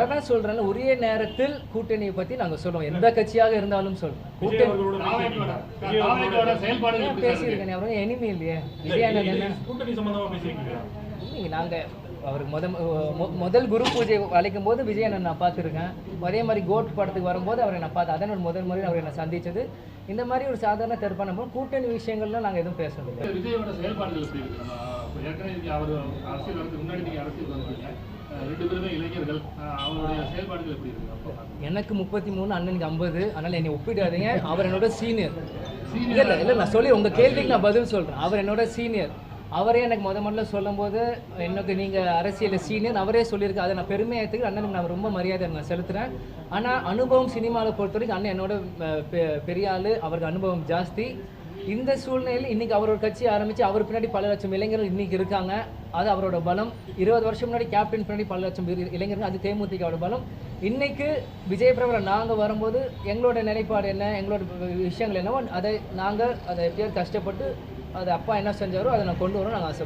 அதான் சொல்றேன், உரிய நேரத்தில் கூட்டணியை பத்தி நாங்க சொல்லுவோம். எந்த கட்சியாக இருந்தாலும் சொல்லுவோம். பேசியிருக்கேன், அவரும் எனிமி இல்லையே. கூட்டணி சம்பந்தமா பேசியிருக்கீங்க. நாங்க அவருக்கு முதல் குரு பூஜை அழைக்கும் போது விஜயண்ணன் நான் பார்த்துருக்கேன். அதே மாதிரி கோட் படத்துக்கு வரும்போது அவரை நான் பார்த்தேன். அதன் முதல் முறை அவர் என்னை சந்திச்சது. இந்த மாதிரி ஒரு சாதாரண தடுப்பான கூட்டணி விஷயங்கள்லாம் நாங்கள் எதுவும் பேசணும். விஜயோட செயல்பாடுகள் எப்படி இருக்கு? ஏற்கனவே அவர் அரசியல் வரதுக்கு முன்னாடி நீங்கள் அரசியல் வந்தீங்க, 2 பேருமே இளைஞர்கள், அவங்களுடைய செயல்பாடுகள் எப்படி இருக்கு? எனக்கு 33, அண்ணனுக்கு 50. அதனால் என்னை ஒப்பிடாதீங்க. அவர் என்னோட சீனியர். இல்லை நான் சொல்லி உங்கள் கேள்விக்கு நான் பதில் சொல்கிறேன். அவர் என்னோட சீனியர். அவரே எனக்கு முதல்ல சொல்லும் போது எனக்கு நீங்கள் அரசியல் சீனியர் அவரே சொல்லியிருக்கு. அதை நான் பெருமையாக எடுத்துக்கிட்டு அண்ணனுக்கு நான் ரொம்ப மரியாதை நான் செலுத்துகிறேன். ஆனால் அனுபவம் சினிமாவில் பொறுத்த வரைக்கும் அண்ணன் என்னோட பெரிய ஆள், அவருக்கு அனுபவம் ஜாஸ்தி. இந்த சூழ்நிலையில் இன்றைக்கி அவரோட கட்சி ஆரம்பித்து அவர் பின்னாடி பல லட்சம் இளைஞர்கள் இன்றைக்கி இருக்காங்க. அது அவரோட பலம். 20 வருஷம் முன்னாடி கேப்டன் பின்னாடி பல லட்சம் இளைஞர்கள், அது தேமுதிகவோட பலம். இன்றைக்கு விஜய் பிரபல நாங்கள் வரும்போது எங்களோட நிலைப்பாடு என்ன, எங்களோட விஷயங்கள் என்னவோ அதை நாங்கள் எப்படியாவது கஷ்டப்பட்டு அதை அப்பா என்ன செஞ்சாரோ அதை நான் கொண்டு வரோம். நாங்கள் ஆசைப்படுறோம்.